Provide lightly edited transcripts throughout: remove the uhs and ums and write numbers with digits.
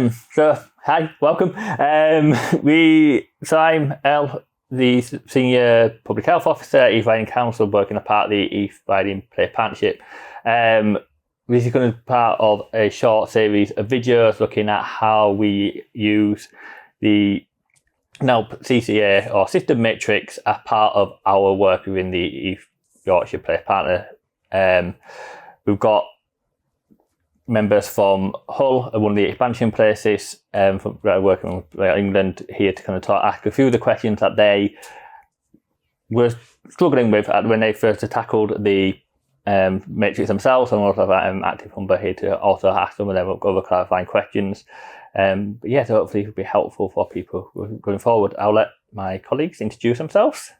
So hi, welcome. I'm El, the Senior Public Health Officer at East Riding Council, working as part of the East Riding Place Partnership. This is going to be part of a short series of videos looking at how we use the NELP CCA or system matrix as part of our work within the East Yorkshire Place Partner. We've got members from Hull, one of the expansion places, from working with England, here to kind of ask a few of the questions that they were struggling with when they first tackled the matrix themselves, and also have active number here to also ask some of them other clarifying questions. So hopefully it'll be helpful for people going forward. I'll let my colleagues introduce themselves.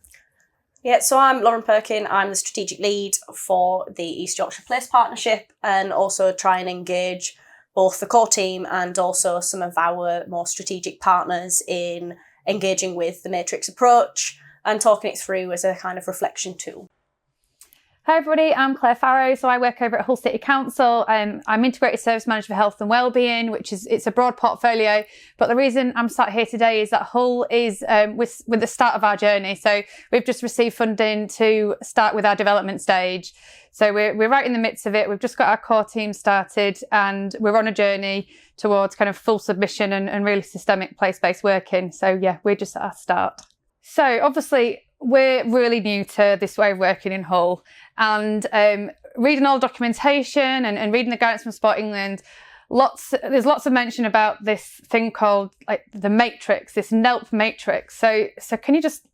Yeah, so I'm Lauren Perkin. I'm the strategic lead for the East Yorkshire Place Partnership, and also try and engage both the core team and also some of our more strategic partners in engaging with the matrix approach and talking it through as a kind of reflection tool. Hi everybody, I'm Claire Farrow. So I work over at Hull City Council. I'm Integrated Service Manager for Health and Wellbeing, it's a broad portfolio. But the reason I'm sat here today is that Hull is with the start of our journey. So we've just received funding to start with our development stage. So we're right in the midst of it. We've just got our core team started and we're on a journey towards kind of full submission and really systemic place-based working. So yeah, we're just at our start. So obviously, we're really new to this way of working in Hull, and reading all the documentation and reading the guidance from Sport England, there's lots of mention about this thing called like the matrix, this NELP matrix. So can you just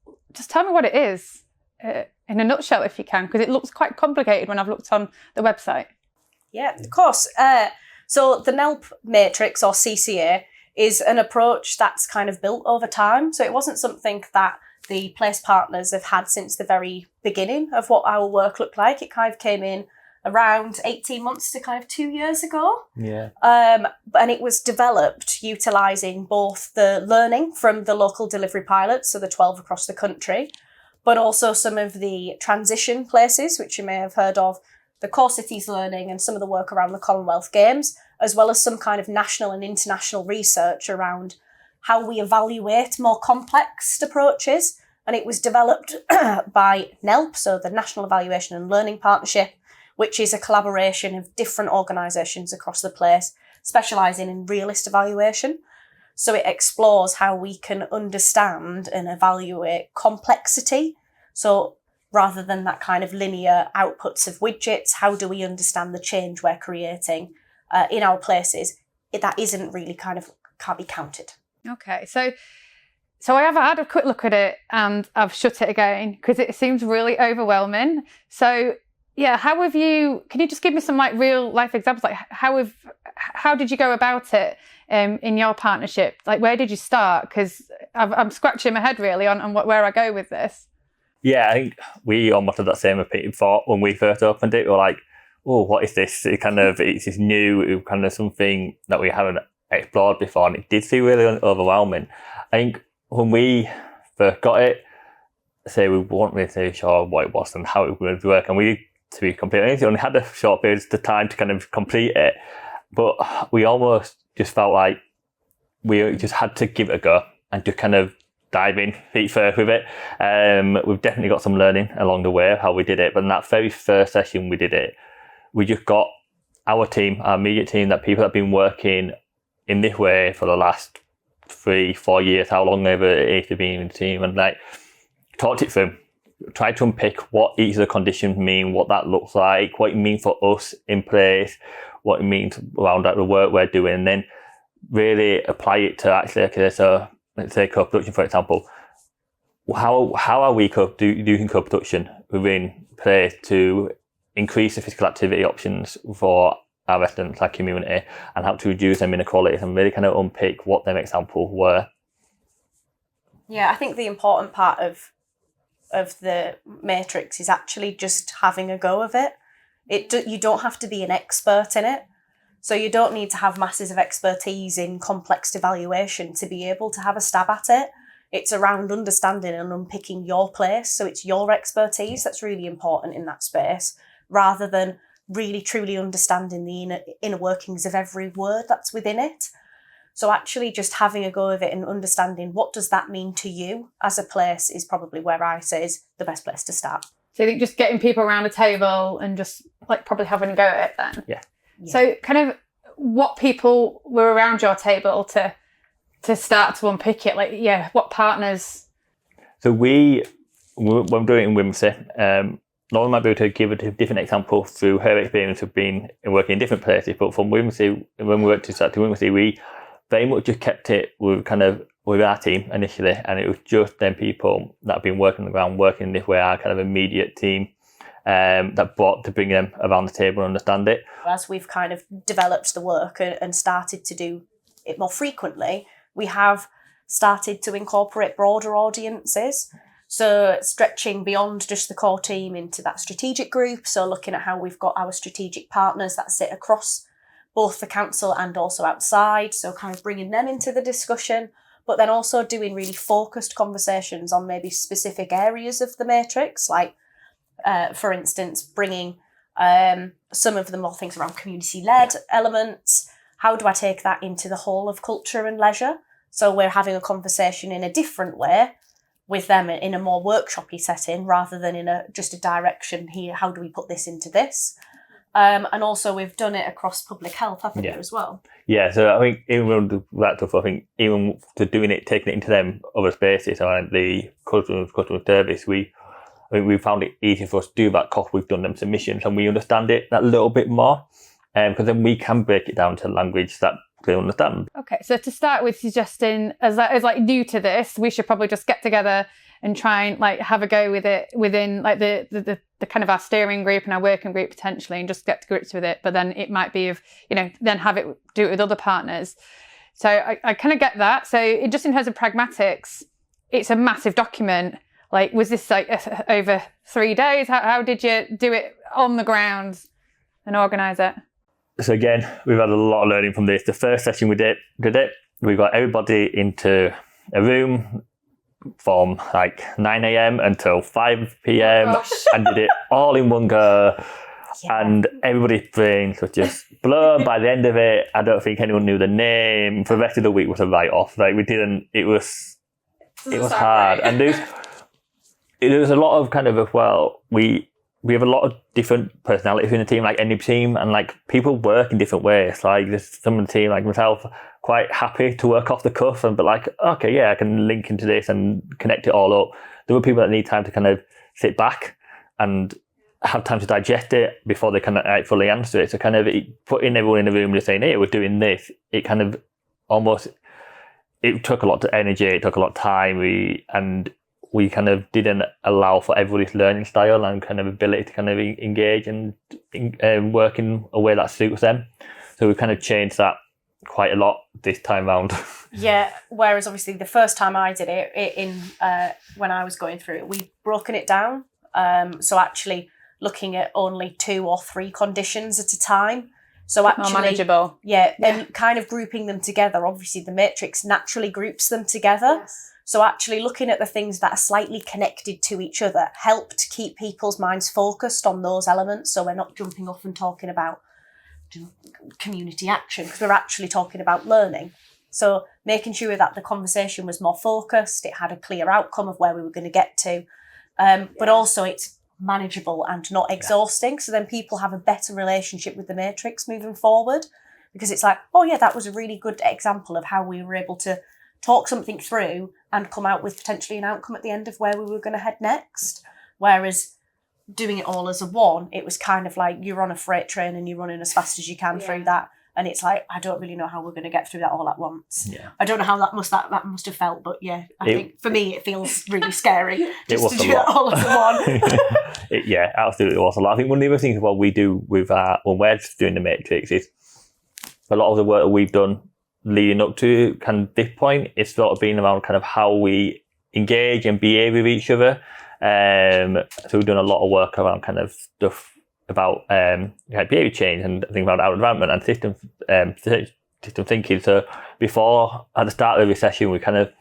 tell me what it is in a nutshell, if you can, because it looks quite complicated when I've looked on the website. Yeah, of course. So the NELP matrix, or CCA, is an approach that's kind of built over time. So it wasn't something that the place partners have had since the very beginning of what our work looked like. It kind of came in around 18 months to kind of 2 years ago. Yeah. And it was developed utilising both the learning from the local delivery pilots, so the 12 across the country, but also some of the transition places, which you may have heard of, the core cities learning and some of the work around the Commonwealth Games, as well as some kind of national and international research around how we evaluate more complex approaches. And it was developed by NELP, so the National Evaluation and Learning Partnership, which is a collaboration of different organisations across the place, specialising in realist evaluation. So it explores how we can understand and evaluate complexity. So rather than that kind of linear outputs of widgets, how do we understand the change we're creating in our places that isn't really can't be counted. Okay, so I have had a quick look at it and I've shut it again because it seems really overwhelming. So yeah, can you just give me some like real life examples? Like how did you go about it in your partnership? Like where did you start? Because I'm scratching my head really on where I go with this. Yeah, I think we almost had that same thought when we first opened it. We were like, oh, what is this? It's this new, it kind of something that we haven't explored before, and it did feel really overwhelming. I think when we first got it, we weren't really sure what it was and how it would work, and we, to be completely honest, only had a short period of time to kind of complete it, but we almost just felt like we just had to give it a go and just kind of dive in feet first with it. We've definitely got some learning along the way of how we did it, but in that very first session we did it, we just got our team, our immediate team, that people that have been working in this way for the last 3-4 years, how long they've been in the team, and like talked it through, tried to unpick what each of the conditions mean, what that looks like, what it means for us in place, what it means around the work we're doing, and then really apply it to actually, okay, so let's say co-production, for example. How are we using co-production within place to increase the physical activity options for our residents, our community, and how to reduce them inequalities, and really kind of unpick what them examples were. Yeah, I think the important part of the matrix is actually just having a go of it. You don't have to be an expert in it. So you don't need to have masses of expertise in complex evaluation to be able to have a stab at it. It's around understanding and unpicking your place. So it's your expertise that's really important in that space, rather than really truly understanding the inner workings of every word that's within it. So actually just having a go of it and understanding what does that mean to you as a place is probably where I say is the best place to start. So you think just getting people around a table and just like probably having a go at it then? Yeah. So kind of what people were around your table to start to unpick it? Like, yeah, what partners? So when we're doing it in Wimsey, Lauren might be able to give a different example through her experience of being and working in different places. But from Wimsey, when we went to start to Wimsey, we very much just kept it with our team initially, and it was just them people that have been working on the ground, working this way, our kind of immediate team, that brought to bring them around the table and understand it. As we've kind of developed the work and started to do it more frequently, we have started to incorporate broader audiences. So stretching beyond just the core team into that strategic group. So looking at how we've got our strategic partners that sit across both the council and also outside. So kind of bringing them into the discussion, but then also doing really focused conversations on maybe specific areas of the matrix, like, for instance, bringing some of the more things around community-led elements. How do I take that into the whole of culture and leisure? So we're having a conversation in a different way with them in a more workshopy setting rather than in just a direction here. How do we put this into this? And also we've done it across public health, haven't we, as well? Yeah, so I think even with that stuff, I think even to doing it, taking it into them other spaces, and the customer service, we found it easier for us to do that because we've done them submissions and we understand it that little bit more, because then we can break it down to language that they understand. Okay, so to start with, suggesting as like new to this, we should probably just get together and try and like have a go with it within like the kind of our steering group and our working group potentially, and just get to grips with it. But then it might be then have it do it with other partners. So I kind of get that. So just in terms of pragmatics, it's a massive document. Like, was this like over 3 days? How did you do it on the ground and organise it? So again, we've had a lot of learning from this. The first session we did it, we got everybody into a room from like 9 a.m. until 5 p.m. and did it all in one go. Yeah. And everybody's brains was just blown by the end of it. I don't think anyone knew the name. For the rest of the week was a write-off. Like it was hard. And there's a lot of kind of, well, we have a lot of different personalities in the team, like any team, and like people work in different ways. Like there's some of the team, like myself, quite happy to work off the cuff and but like, okay, yeah, I can link into this and connect it all up. There were people that need time to kind of sit back and have time to digest it before they can like, fully answer it. So kind of putting everyone in the room and just saying, hey, we're doing this, it kind of almost, it took a lot of energy, it took a lot of time, we kind of didn't allow for everybody's learning style and kind of ability to kind of engage and work in a way that suits them. So we kind of changed that quite a lot this time round. Yeah, whereas obviously the first time I did it when I was going through it, we'd broken it down. So actually looking at only 2 or 3 conditions at a time. So actually more manageable. Yeah, and kind of grouping them together. Obviously the matrix naturally groups them together. Yes. So actually looking at the things that are slightly connected to each other helped keep people's minds focused on those elements. So we're not jumping off and talking about community action because we're actually talking about learning. So making sure that the conversation was more focused, it had a clear outcome of where we were going to get to, but also it's manageable and not exhausting. So then people have a better relationship with the matrix moving forward because it's like, oh yeah, that was a really good example of how we were able to talk something through and come out with potentially an outcome at the end of where we were going to head next. Whereas doing it all as a one, it was kind of like you're on a freight train and you're running as fast as you can through that. And it's like, I don't really know how we're going to get through that all at once. Yeah. I don't know how that must have felt, but yeah, I think for me, it feels really scary just to do that all as a one. Yeah, absolutely was a lot. I think one of the other things what we do with when we're doing the matrix is a lot of the work that we've done leading up to kind of this point, it's sort of been around kind of how we engage and behave with each other. So we've done a lot of work around kind of stuff about behaviour change and things around our environment and system thinking. So before, at the start of every session, we kind of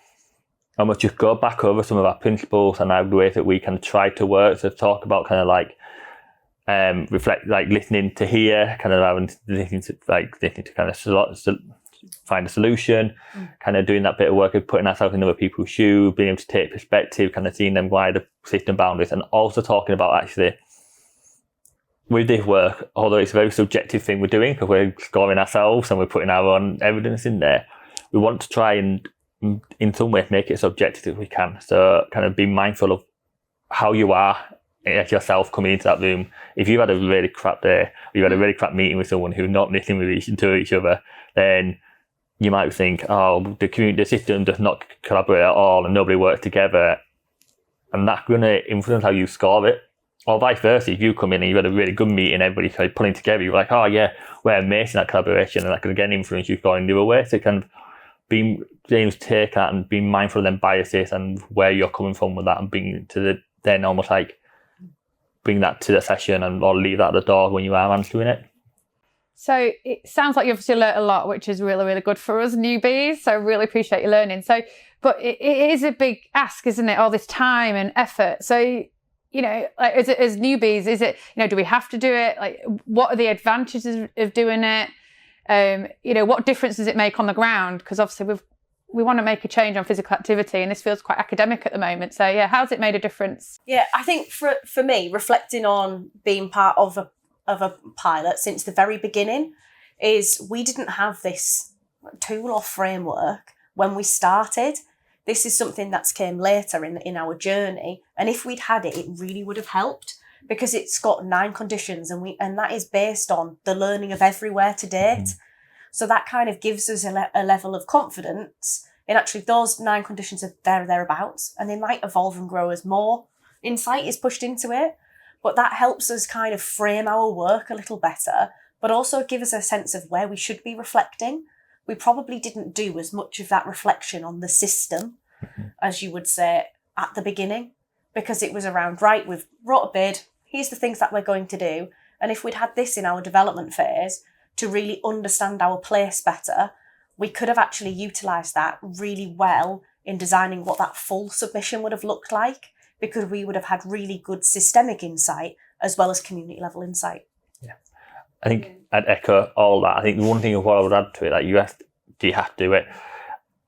almost just go back over some of our principles and the ways that we can try to work. So talk about kind of like reflect, like listening to hear, kind of having listening to kind of find a solution, kind of doing that bit of work of putting ourselves in other people's shoes, being able to take perspective, kind of seeing them wider system boundaries, and also talking about actually with this work, although it's a very subjective thing we're doing because we're scoring ourselves and we're putting our own evidence in there, we want to try and in some way make it as objective as we can. So kind of be mindful of how you are as yourself coming into that room. If you've had a really crap day, or you've had a really crap meeting with someone who's not listening to each other, then you might think, oh, the system does not collaborate at all and nobody works together. And that's going to influence how you score it. Or vice versa, if you come in and you've had a really good meeting, everybody's kind of pulling together, you're like, oh yeah, we're amazing at collaboration, and that can again influence you going the other way. So kind of being able to take that and being mindful of them biases and where you're coming from with that, and being to the then almost like bring that to the session or leave that at the door when you are answering it. So it sounds like you obviously learnt a lot, which is really, really good for us newbies. So really appreciate your learning. So, but it is a big ask, isn't it? All this time and effort. So, you know, like as newbies, is it, you know, do we have to do it? Like, what are the advantages of doing it? You know, what difference does it make on the ground? Because obviously we want to make a change on physical activity, and this feels quite academic at the moment. So yeah, how's it made a difference? Yeah, I think for me, reflecting on being part of a pilot since the very beginning, is we didn't have this tool or framework when we started. This is something that's came later in our journey, and if we'd had it, it really would have helped, because it's got 9 conditions, and that is based on the learning of everywhere to date. So that kind of gives us a level of confidence in actually those 9 conditions are thereabouts, and they might evolve and grow as more insight is pushed into it. But that helps us kind of frame our work a little better, but also give us a sense of where we should be reflecting. We probably didn't do as much of that reflection on the system, as you would say, at the beginning, because it was around, right, we've wrote a bid, here's the things that we're going to do. And if we'd had this in our development phase to really understand our place better, we could have actually utilised that really well in designing what that full submission would have looked like, because we would have had really good systemic insight as well as community level insight. Yeah, I think I'd echo all that. I think the one thing of what I would add to it, that you asked, do you have to do it?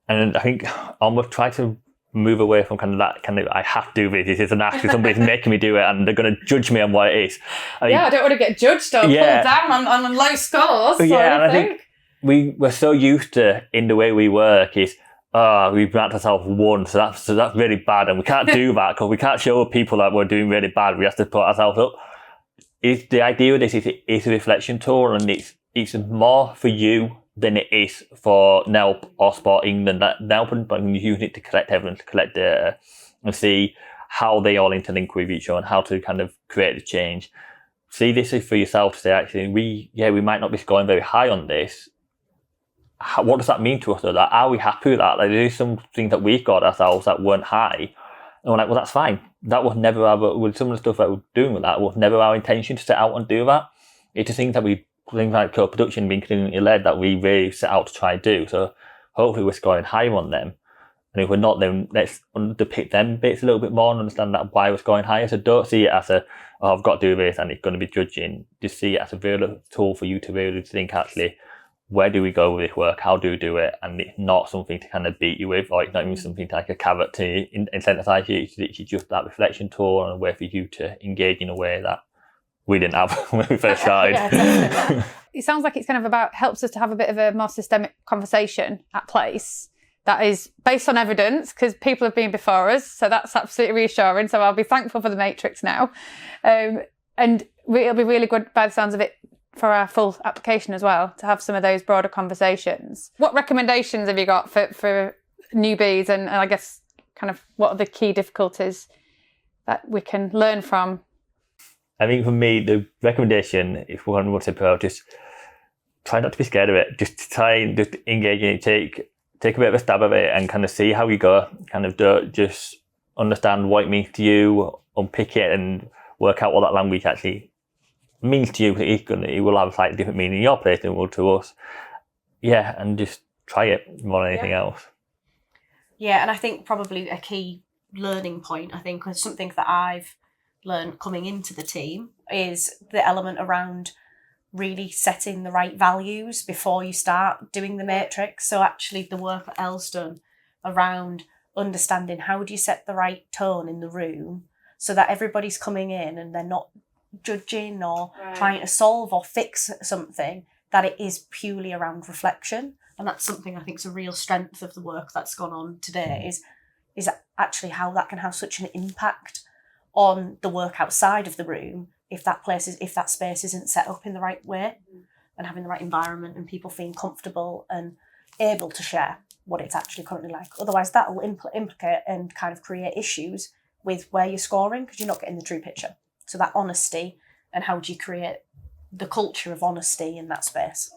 And I think I almost try to move away from kind of that kind of I have to do this. It's an ask, somebody's making me do it, and they're going to judge me on what it is. I don't want to get judged or pulled down on low scores. Yeah, and I think we're so used to in the way we work is we've ranked ourselves 1, so that's really bad, and we can't do that because we can't show people that we're doing really bad. We have to put ourselves up. The idea of this is it is a reflection tool, and it's more for you than it is for NELP or Sport England. That NELP, but you use it to collect evidence, to collect data, and see how they all interlink with each other and how to kind of create the change. See this is for yourself to say, actually, we might not be scoring very high on this. What does that mean to us though? That are we happy with that? Like, there is some things that we've got ourselves that weren't high, and we're like, well, that's fine. That was never with some of the stuff that we're doing with that, was never our intention to set out and do that. It's the things that things like co-production being community led that we really set out to try and do. So hopefully we're scoring higher on them. And if we're not, then let's underpick them bits a little bit more and understand that why we're scoring higher. So don't see it as I've got to do this and it's going to be judging. Just see it as a real tool for you to really think, actually, where do we go with this work? How do we do it? And it's not something to kind of beat you with, or it's not even something like a carrot to incentivize you. It's literally just that reflection tool and a way for you to engage in a way that we didn't have when we first started. It sounds like it's kind of helps us to have a bit of a more systemic conversation at place that is based on evidence, because people have been before us. So that's absolutely reassuring. So I'll be thankful for the matrix now. And it'll be really good by the sounds of it for our full application as well, to have some of those broader conversations. What recommendations have you got for newbies, and I guess kind of what are the key difficulties that we can learn from? I think for me, the recommendation, if one wants to pro, just try not to be scared of it. Just try and just engage in it, take a bit of a stab at it and kind of see how you go. Kind of just understand what it means to you, unpick it and work out what that language actually means to you. It will have a slightly different meaning in your place than it will to us. Yeah, and just try it more than anything else. Yeah, and I think probably a key learning point, I think, is something that I've learned coming into the team, is the element around really setting the right values before you start doing the matrix. So actually the work that Elle's done around understanding how do you set the right tone in the room so that everybody's coming in and they're not judging or trying to solve or fix something, that it is purely around reflection. And that's something I think is a real strength of the work that's gone on today, is actually how that can have such an impact on the work outside of the room if that space isn't set up in the right way and having the right environment and people feeling comfortable and able to share what it's actually currently like. Otherwise that will implicate and kind of create issues with where you're scoring because you're not getting the true picture. So that honesty, and how do you create the culture of honesty in that space?